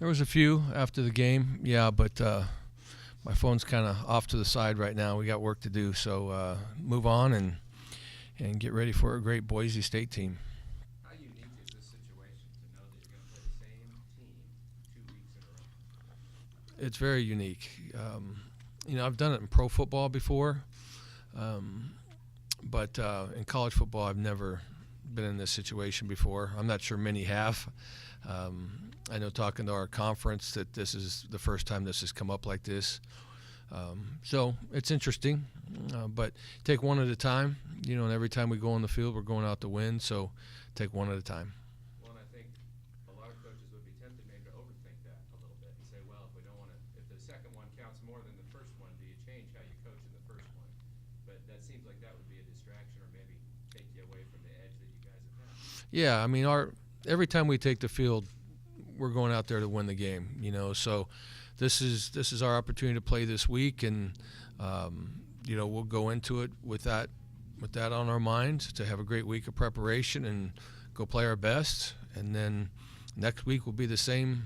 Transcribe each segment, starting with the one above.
There was a few after the game, yeah, but my phone's kind of off to the side right now. We got work to do, so move on and get ready for a great Boise State team. How unique is this situation to know that you're going to play the same team 2 weeks in a row? It's very unique. I've done it in pro football before, but in college football, I've never been in this situation before. I'm not sure many have. I know talking to our conference that this is the first time this has come up like this. So it's interesting, but take one at a time. And every time we go on the field, we're going out to win. So take one at a time. Well, and I think a lot of coaches would be tempted maybe to overthink that a little bit and say, well, if the second one counts more than the first one, do you change how you coach in the first one? But that seems like that would be a distraction or maybe take you away from the edge that you guys have had. Yeah, I mean, every time we take the field, we're going out there to win the game. So this is our opportunity to play this week, and we'll go into it with that on our mind to have a great week of preparation and go play our best. And then next week will be the same.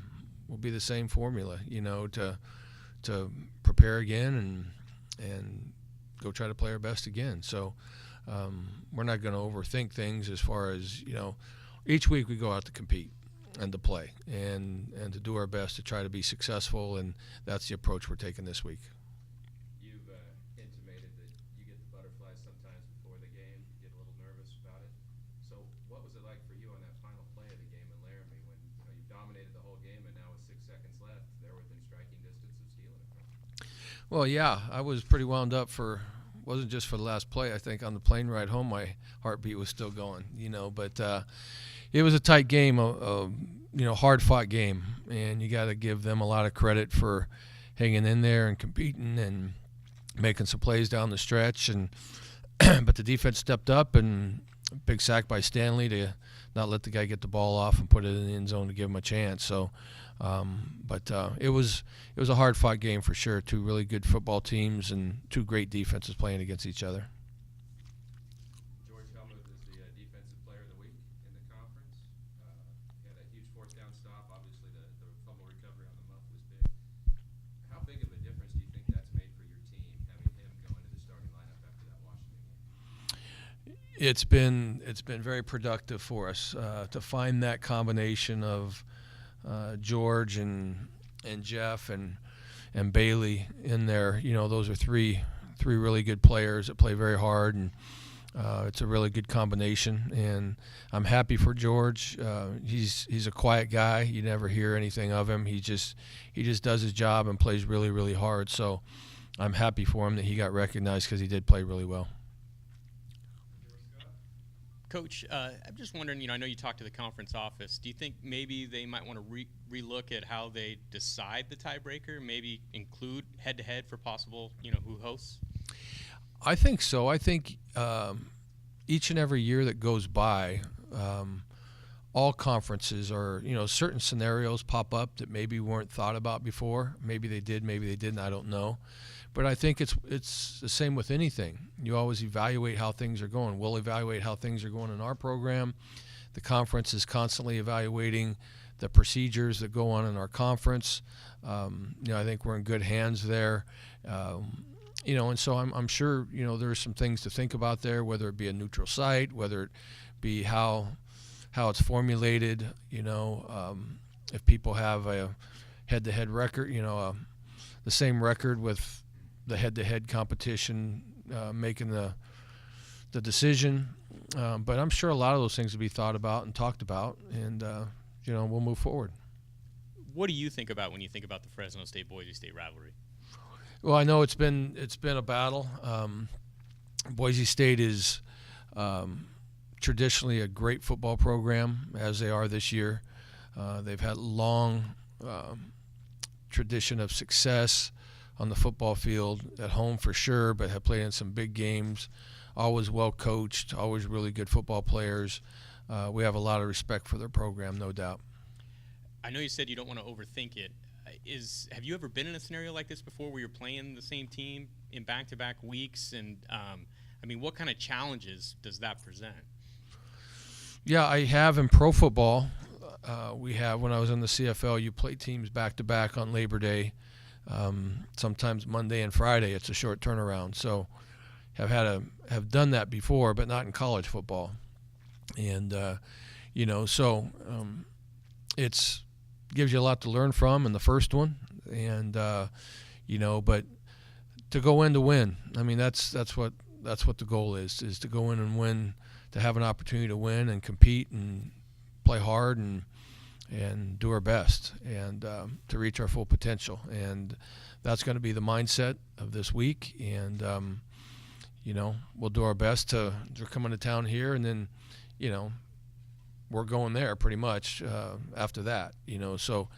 Will be the same formula, to prepare again and go try to play our best again. So we're not going to overthink things as far as each week we go out to compete and to play and to do our best to try to be successful, and that's the approach we're taking this week. You've intimated that you get the butterflies sometimes before the game, you get a little nervous about it. So what was it like for you on that final play of the game in Laramie when you dominated the whole game and now with 6 seconds left, they're within striking distance of stealing it from you? Well, yeah, I was pretty wound up wasn't just for the last play. I think on the plane ride home, my heartbeat was still going, but it was a tight game, hard-fought game, and you got to give them a lot of credit for hanging in there and competing and making some plays down the stretch. And but the defense stepped up, and big sack by Stanley to not let the guy get the ball off and put it in the end zone to give him a chance. So, but it was a hard-fought game for sure. Two really good football teams and two great defenses playing against each other. George Helmuth is the defensive player of the week in the conference. He had a huge fourth down stop. Obviously, the fumble recovery on the muff was big. How big of a difference do you think that's made for your team, having him go into the starting lineup after that Washington game? It's been very productive for us to find that combination of George and Jeff and Bailey in there. Those are three really good players that play very hard, and it's a really good combination. And I'm happy for George. He's a quiet guy. You never hear anything of him. He just does his job and plays really, really hard. So I'm happy for him that he got recognized because he did play really well. Coach, I'm just wondering, I know you talked to the conference office. Do you think maybe they might want to relook at how they decide the tiebreaker, maybe include head-to-head for possible, who hosts? I think so. I think each and every year that goes by, all conferences are, certain scenarios pop up that maybe weren't thought about before. Maybe they did, maybe they didn't, I don't know. But I think it's the same with anything. You always evaluate how things are going. We'll evaluate how things are going in our program. The conference is constantly evaluating the procedures that go on in our conference. I think we're in good hands there. And so I'm sure, there's some things to think about there, whether it be a neutral site, whether it be how it's formulated, if people have a head-to-head record, the same record with the head-to-head competition making the decision. But I'm sure a lot of those things will be thought about and talked about, and, we'll move forward. What do you think about when you think about the Fresno State-Boise State rivalry? Well, I know it's been a battle. Boise State is traditionally a great football program, as they are this year. They've had long tradition of success on the football field, at home for sure, but have played in some big games, always well coached, always really good football players. We have a lot of respect for their program, no doubt. I know you said you don't want to overthink it. Have you ever been in a scenario like this before where you're playing the same team in back-to-back weeks? And, what kind of challenges does that present? Yeah, I have in pro football. we have, when I was in the CFL, you play teams back-to-back on Labor Day, sometimes Monday and Friday. It's a short turnaround. So have done that before, but not in college football. And, it's gives you a lot to learn from in the first one. And, but to go in to win, I mean, that's what the goal is to go in and win, to have an opportunity to win and compete and play hard and do our best and to reach our full potential. And that's going to be the mindset of this week. And, we'll do our best to come into town here, and then, we're going there pretty much after that, So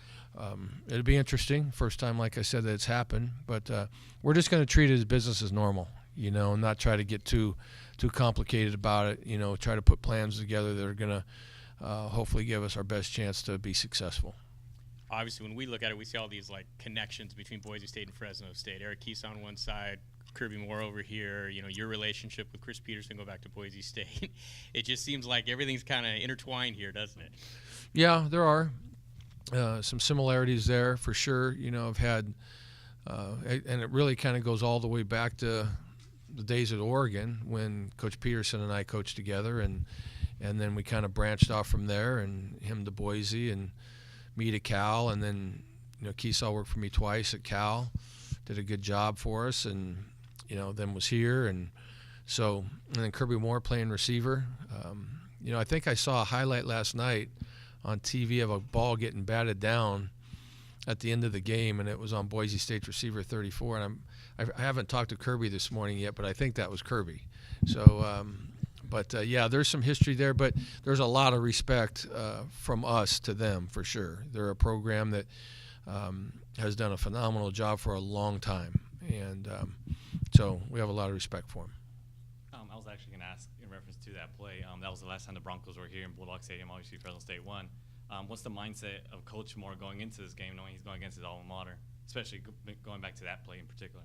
it'll be interesting. First time, like I said, that it's happened. But we're just going to treat it as business as normal, and not try to get too complicated about it, try to put plans together that are going to hopefully give us our best chance to be successful. Obviously, when we look at it, we see all these connections between Boise State and Fresno State. Eric Keese on one side, Kirby Moore over here. Your relationship with Chris Peterson go back to Boise State. It just seems like everything's kind of intertwined here, doesn't it? Yeah, there are some similarities there for sure. I've had, and it really kind of goes all the way back to the days at Oregon when Coach Peterson and I coached together, and then we kind of branched off from there, and him to Boise and me to Cal, and then Keeshaw worked for me twice at Cal, did a good job for us, and then was here, and then Kirby Moore playing receiver. I think I saw a highlight last night on TV of a ball getting batted down at the end of the game, and it was on Boise State's receiver 34. And I haven't talked to Kirby this morning yet, but I think that was Kirby. So. There's some history there, but there's a lot of respect from us to them for sure. They're a program that has done a phenomenal job for a long time, and so we have a lot of respect for them. I was actually going to ask in reference to that play. That was the last time the Broncos were here in Bulldog Stadium. Obviously, Fresno State won. What's the mindset of Coach Moore going into this game, knowing he's going against his alma mater, especially going back to that play in particular?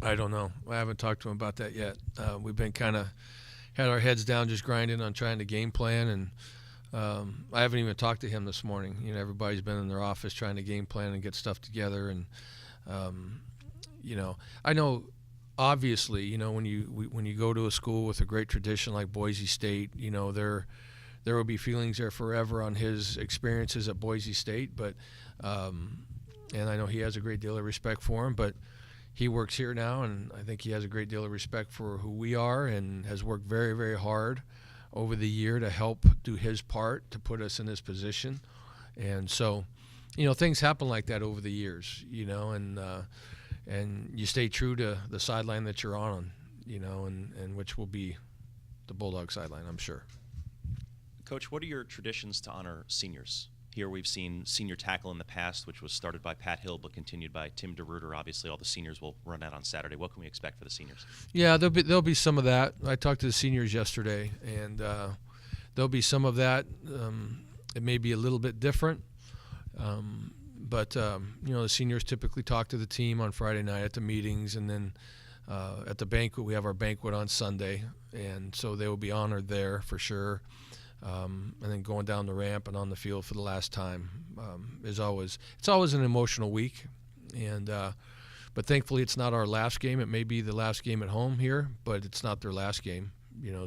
I don't know. I haven't talked to him about that yet. We've been kind of had our heads down just grinding on trying to game plan, and I haven't even talked to him this morning. Everybody's been in their office trying to game plan and get stuff together, and I know obviously when you go to a school with a great tradition like Boise State, there will be feelings there forever on his experiences at Boise State, but and I know he has a great deal of respect for him, but he works here now, and I think he has a great deal of respect for who we are and has worked very, very hard over the year to help do his part to put us in this position. And so, things happen like that over the years, and you stay true to the sideline that you're on, and which will be the Bulldog sideline, I'm sure. Coach, what are your traditions to honor seniors? Here we've seen senior tackle in the past, which was started by Pat Hill but continued by Tim DeRuiter. Obviously, all the seniors will run out on Saturday. What can we expect for the seniors? Yeah, there'll be some of that. I talked to the seniors yesterday, and there'll be some of that. It may be a little bit different, but the seniors typically talk to the team on Friday night at the meetings, and then at the banquet. We have our banquet on Sunday, and so they will be honored there for sure. And then going down the ramp and on the field for the last time it's always an emotional week, and but thankfully it's not our last game. It may be the last game at home here, but it's not their last game,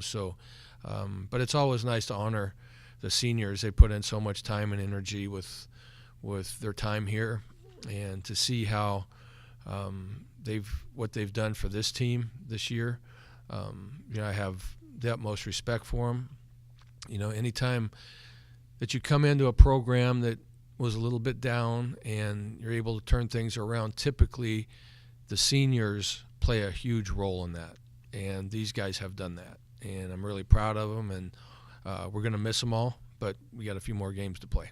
so but it's always nice to honor the seniors. They put in so much time and energy with their time here, and to see how what they've done for this team this year. I have the utmost respect for them. Anytime that you come into a program that was a little bit down and you're able to turn things around, typically the seniors play a huge role in that. And these guys have done that. And I'm really proud of them. And we're going to miss them all, but we got a few more games to play.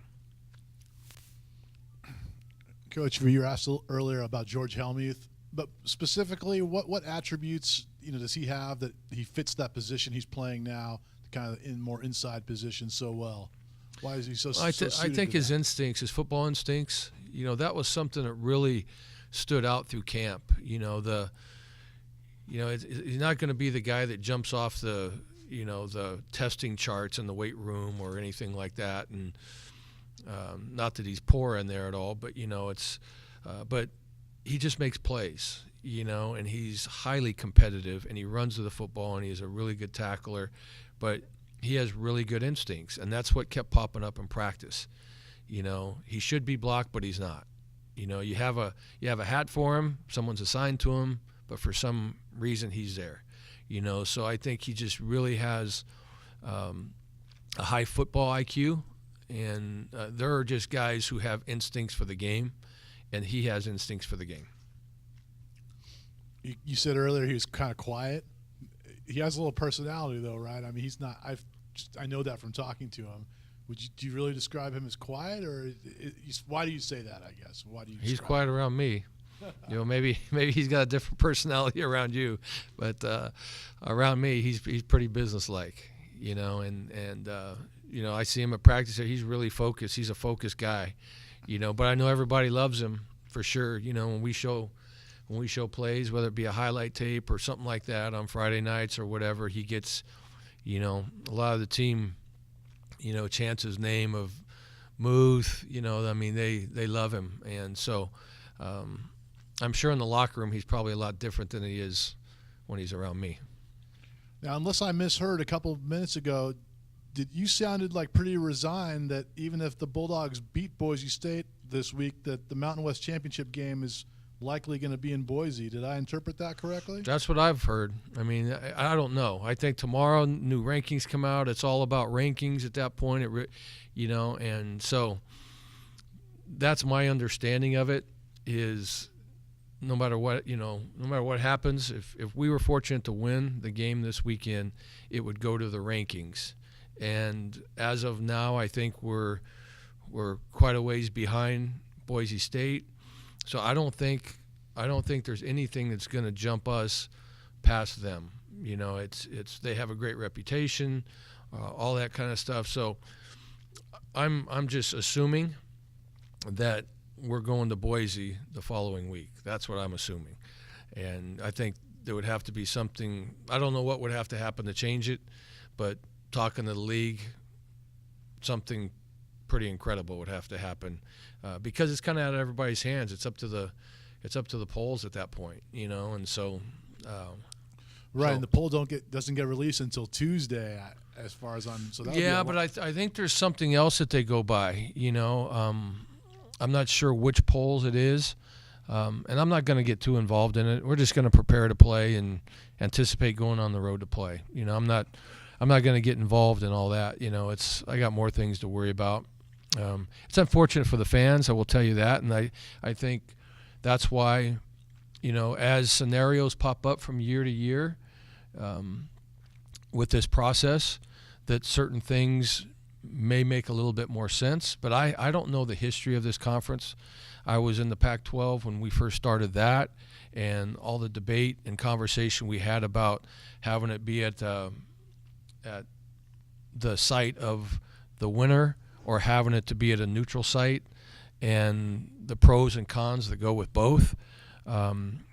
Coach, you were asked earlier about George Helmuth, but specifically, what attributes does he have that he fits that position he's playing now, kind of in more inside position so well? Why is he so suited I think to his that? instincts, his football instincts, that was something that really stood out through camp. He's not going to be the guy that jumps off the the testing charts in the weight room or anything like that. And not that he's poor in there at all, but but he just makes plays, and he's highly competitive, and he runs to the football, and he's a really good tackler, but he has really good instincts, and that's what kept popping up in practice. He should be blocked, but he's not. You have a hat for him, someone's assigned to him, but for some reason he's there. So I think he just really has a high football IQ, and there are just guys who have instincts for the game, and he has instincts for the game. You said earlier he was kind of quiet. He has a little personality, though, right? I mean, he's not. I know that from talking to him. Do you really describe him as quiet, or why do you say that? I guess why do you? He's quiet around me. Maybe he's got a different personality around you, but around me, he's pretty businesslike. And I see him at practice. He's really focused. He's a focused guy. But I know everybody loves him for sure. When we show plays, whether it be a highlight tape or something like that on Friday nights or whatever, he gets, a lot of the team, chants his name of Muth. They love him, and so I'm sure in the locker room he's probably a lot different than he is when he's around me. Now, unless I misheard a couple of minutes ago, you sounded like pretty resigned that even if the Bulldogs beat Boise State this week, that the Mountain West Championship game is likely going to be in Boise. Did I interpret that correctly? That's what I've heard. I don't know. I think tomorrow new rankings come out. It's all about rankings at that point. And so that's my understanding of it. Is no matter what happens, if we were fortunate to win the game this weekend, it would go to the rankings. And as of now, I think we're quite a ways behind Boise State. So I don't think there's anything that's going to jump us past them. It's they have a great reputation, all that kind of stuff. So I'm just assuming that we're going to Boise the following week. That's what I'm assuming. And I think there would have to be something. I don't know what would have to happen to change it, but talking to the league, something pretty incredible would have to happen because it's kind of out of everybody's hands. It's up to the polls at that point, and so. Right, and the poll doesn't get released until Tuesday, as far as I'm. So but I think there's something else that they go by. I'm not sure which polls it is, and I'm not going to get too involved in it. We're just going to prepare to play and anticipate going on the road to play. I'm not going to get involved in all that. I got more things to worry about. It's unfortunate for the fans, I will tell you that, and I think that's why, as scenarios pop up from year to year with this process, that certain things may make a little bit more sense. But I don't know the history of this conference. I was in the Pac-12 when we first started that, and all the debate and conversation we had about having it be at the site of the winner or having it to be at a neutral site, and the pros and cons that go with both.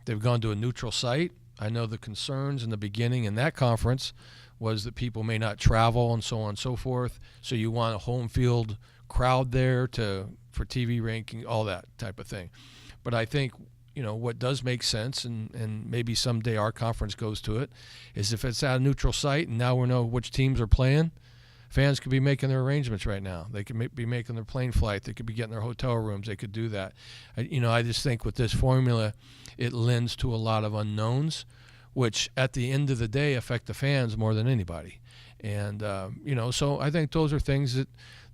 They've gone to a neutral site. I know the concerns in the beginning in that conference was that people may not travel and so on and so forth. So you want a home field crowd there for TV ranking, all that type of thing. But I think, what does make sense, and maybe someday our conference goes to it, is if it's at a neutral site and now we know which teams are playing, fans could be making their arrangements right now. They could be making their plane flight. They could be getting their hotel rooms. They could do that. I just think with this formula, it lends to a lot of unknowns, which at the end of the day affect the fans more than anybody. And so I think those are things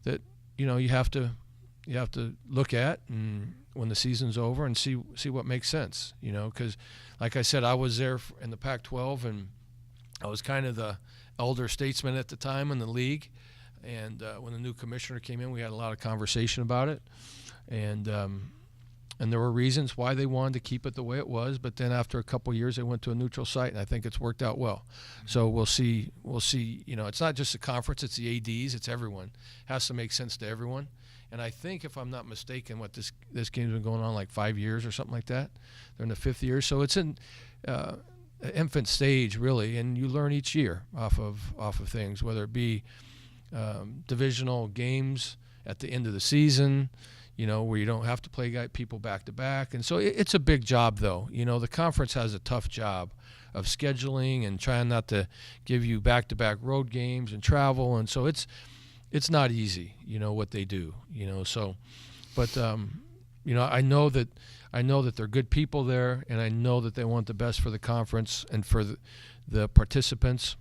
that you have to look at and when the season's over and see what makes sense. Because like I said, I was there in the Pac-12 and I was kind of the elder statesman at the time in the league. And when the new commissioner came in, we had a lot of conversation about it. And there were reasons why they wanted to keep it the way it was. But then after a couple of years, they went to a neutral site, and I think it's worked out well. So we'll see. It's not just the conference; it's the ADs, it's everyone. It has to make sense to everyone. And I think, if I'm not mistaken, what this game's been going on like 5 years or something like that. They're in the 5th year, so it's in. infant stage really, and you learn each year off of things, whether it be divisional games at the end of the season, where you don't have to play people back to back. And so it's a big job, though. The conference has a tough job of scheduling and trying not to give you back-to-back road games and travel. And so it's not easy, what they do, So, but I know that they're good people there, and I know that they want the best for the conference and for the participants.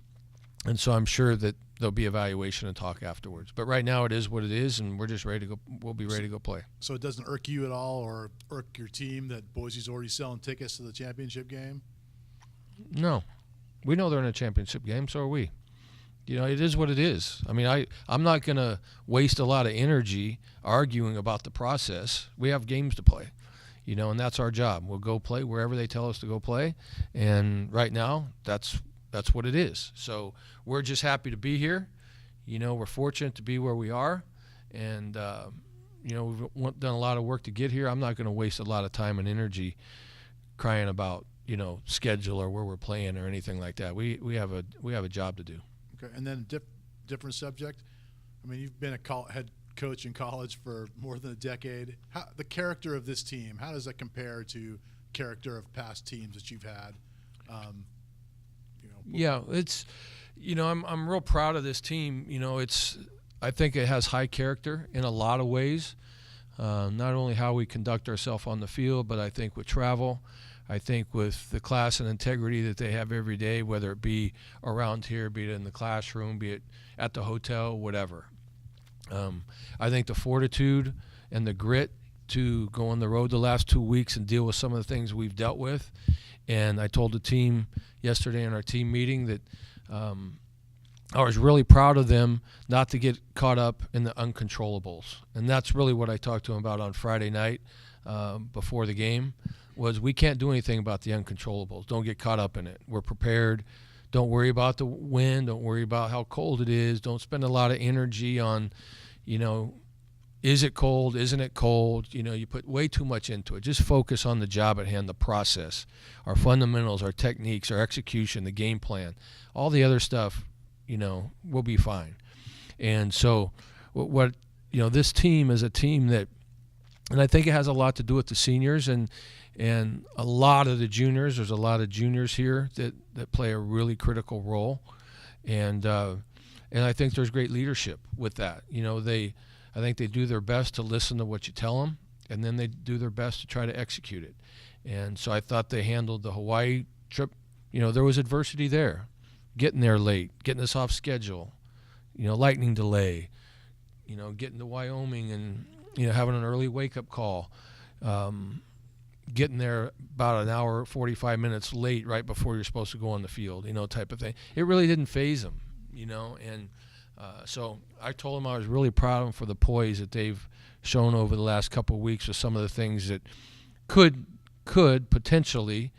And so I'm sure that there'll be evaluation and talk afterwards. But right now it is what it is, and we're just ready to go. We'll be ready to go play. So it doesn't irk you at all, or irk your team that Boise's already selling tickets to the championship game? No, we know they're in a championship game. So are we. It is what it is. I mean, I'm not going to waste a lot of energy arguing about the process. We have games to play, and that's our job. We'll go play wherever they tell us to go play, and right now that's what it is. So we're just happy to be here. We're fortunate to be where we are, and we've done a lot of work to get here. I'm not going to waste a lot of time and energy crying about schedule or where we're playing or anything like that. We have a job to do. Okay, and then different subject. I mean, you've been a head coach in college for more than a decade. The character of this team, how does that compare to character of past teams that you've had? Yeah, it's I'm real proud of this team. I think it has high character in a lot of ways. Not only how we conduct ourselves on the field, but I think with travel. I think with the class and integrity that they have every day, whether it be around here, be it in the classroom, be it at the hotel, whatever. I think the fortitude and the grit to go on the road the last 2 weeks and deal with some of the things we've dealt with. And I told the team yesterday in our team meeting that I was really proud of them not to get caught up in the uncontrollables. And that's really what I talked to them about on Friday night before the game. Was we can't do anything about the uncontrollables. Don't get caught up in it. We're prepared. Don't worry about the wind. Don't worry about how cold it is. Don't spend a lot of energy on, is it cold? Isn't it cold? You put way too much into it. Just focus on the job at hand, the process, our fundamentals, our techniques, our execution, the game plan. All the other stuff, we'll be fine. And so what this team is a team that, and I think it has a lot to do with the seniors and a lot of the juniors. There's a lot of juniors here that play a really critical role, and I think there's great leadership with that. I think they do their best to listen to what you tell them, and then they do their best to try to execute it. And so I thought they handled the Hawaii trip. There was adversity there, getting there late, getting us off schedule, lightning delay, getting to Wyoming and having an early wake-up call. Getting there about an hour, 45 minutes late right before you're supposed to go on the field, type of thing. It really didn't faze them, and so I told them I was really proud of them for the poise that they've shown over the last couple of weeks with some of the things that could potentially,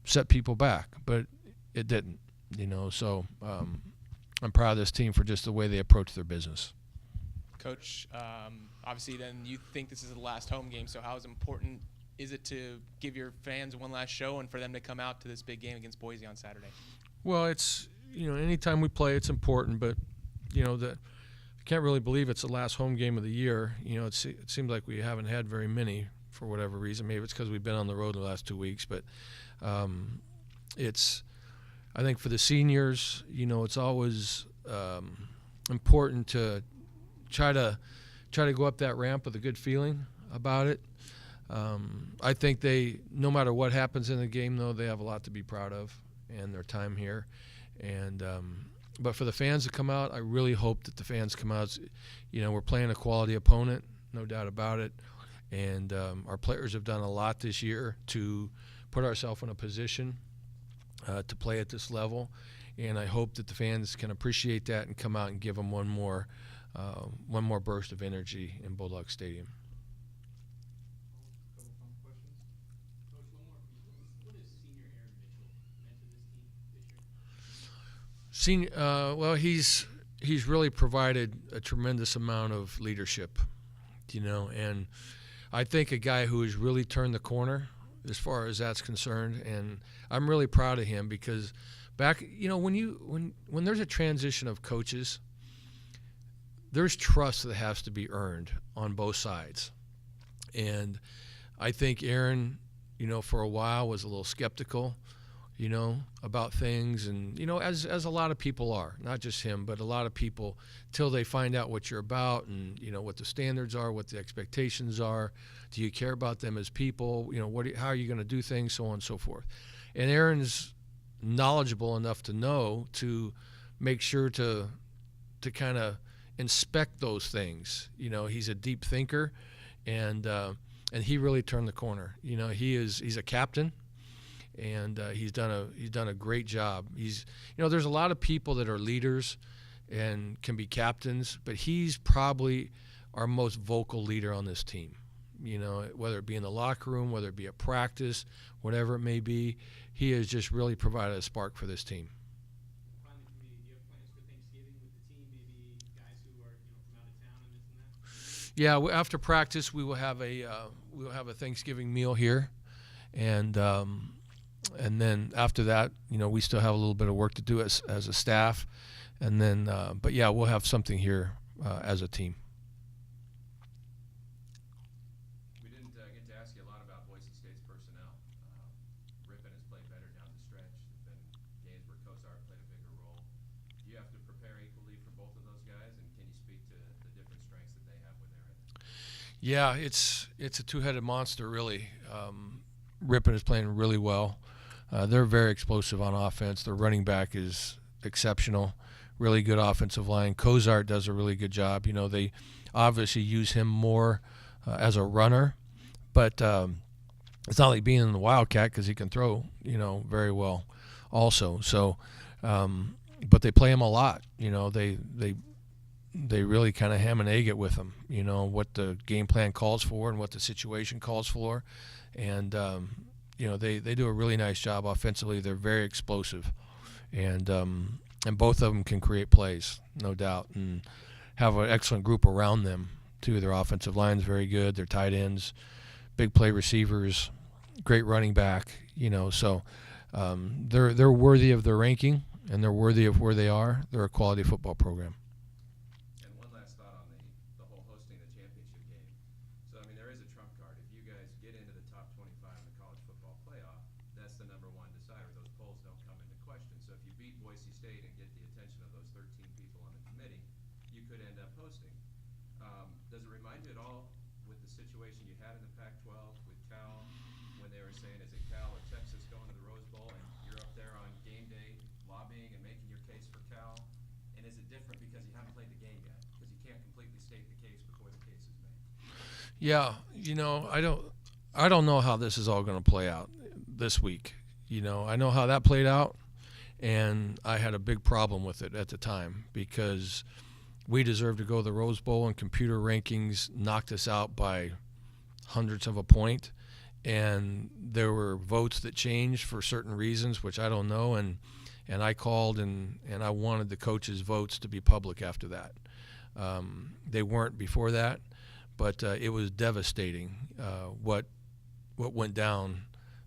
set people back, but it didn't, so I'm proud of this team for just the way they approach their business. Coach, obviously then you think this is the last home game, so how important is it to give your fans one last show and for them to come out to this big game against Boise on Saturday? Well, it's, anytime we play, it's important, but, I can't really believe it's the last home game of the year. It seems like we haven't had very many for whatever reason. Maybe it's because we've been on the road the last 2 weeks, but I think for the seniors, it's always important to try to go up that ramp with a good feeling about it. I think no matter what happens in the game, though, they have a lot to be proud of and their time here. And but for the fans to come out, I really hope that the fans come out. We're playing a quality opponent, no doubt about it. And our players have done a lot this year to put ourselves in a position to play at this level. And I hope that the fans can appreciate that and come out and give them one more burst of energy in Bulldog Stadium. Well, he's really provided a tremendous amount of leadership, and I think a guy who has really turned the corner as far as that's concerned, and I'm really proud of him because back, when there's a transition of coaches, there's trust that has to be earned on both sides. And I think Aaron, for a while was a little skeptical, about things, and as a lot of people are, not just him, but a lot of people, till they find out what you're about and what the standards are, what the expectations are. Do you care about them as people? How are you going to do things, so on and so forth. And Aaron's knowledgeable enough to know to make sure to kind of inspect those things. He's a deep thinker, and he really turned the corner. He's a captain. And he's done a great job. There's a lot of people that are leaders and can be captains, but he's probably our most vocal leader on this team. Whether it be in the locker room, whether it be at practice, whatever it may be, he has just really provided a spark for this team. Finally, for me, do you have plans for Thanksgiving with the team? Maybe guys who are from out of town and this and that. Yeah, after practice, we will have a Thanksgiving meal here, and then after that, we still have a little bit of work to do as a staff, and then, but yeah, we'll have something here as a team. We didn't get to ask you a lot about Boise State's personnel. Rippon has played better down the stretch. There's been games where Kozart played a bigger role. Do you have to prepare equally for both of those guys, and can you speak to the different strengths that they have when they're in it? Yeah, it's a two-headed monster, really. Rippon is playing really well. They're very explosive on offense. Their running back is exceptional, really good offensive line. Kozart does a really good job. They obviously use him more as a runner, but it's not like being in the Wildcat because he can throw, very well also. So, but they play him a lot. They really kind of ham and egg it with him, what the game plan calls for and what the situation calls for. And, they do a really nice job offensively. They're very explosive, and both of them can create plays, no doubt, and have an excellent group around them too. Their offensive line's very good. Their tight ends, big play receivers, great running back. So they're worthy of their ranking, and they're worthy of where they are. They're a quality football program. And one last thought on the whole hosting the championship game. So, there is a trump card. If you guys get into the top 25 in the college football playoff, that's the number one decider. Those polls don't come into question. So if you beat Boise State and get the attention of those 13 people on the committee, you could end up hosting. Does it remind you at all with the situation you had in the Pac-12 with Cal, when they were saying, is it Cal or Texas going to the Rose Bowl, and you're up there on game day lobbying and making your case for Cal? And is it different because you haven't played the game yet? Because you can't completely state the case before the case is made. Yeah, I don't know how this is all going to play out this week. I know how that played out, and I had a big problem with it at the time because we deserved to go to the Rose Bowl, and computer rankings knocked us out by hundredths of a point, and there were votes that changed for certain reasons, which I don't know, and I called and I wanted the coaches' votes to be public after that. They weren't before that, but it was devastating what went down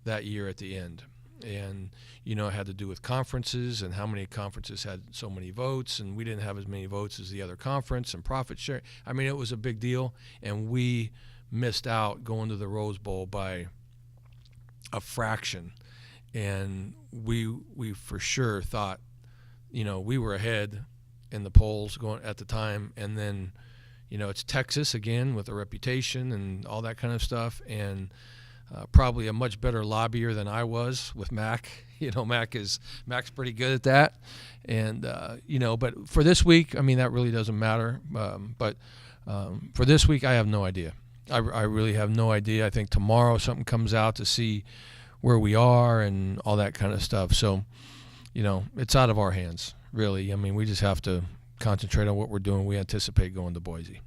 that year at the end. And, it had to do with conferences and how many conferences had so many votes, and we didn't have as many votes as the other conference, and profit share. It was a big deal, and we missed out going to the Rose Bowl by a fraction. And we for sure thought, we were ahead in the polls going at the time, and then, it's Texas again with a reputation and all that kind of stuff, and probably a much better lobbyer than I was with Mac. Mac's pretty good at that, and but for this week, that really doesn't matter. But for this week, I have no idea. I really have no idea. I think tomorrow something comes out to see where we are and all that kind of stuff. So, it's out of our hands, really. We just have to concentrate on what we're doing. We anticipate going to Boise.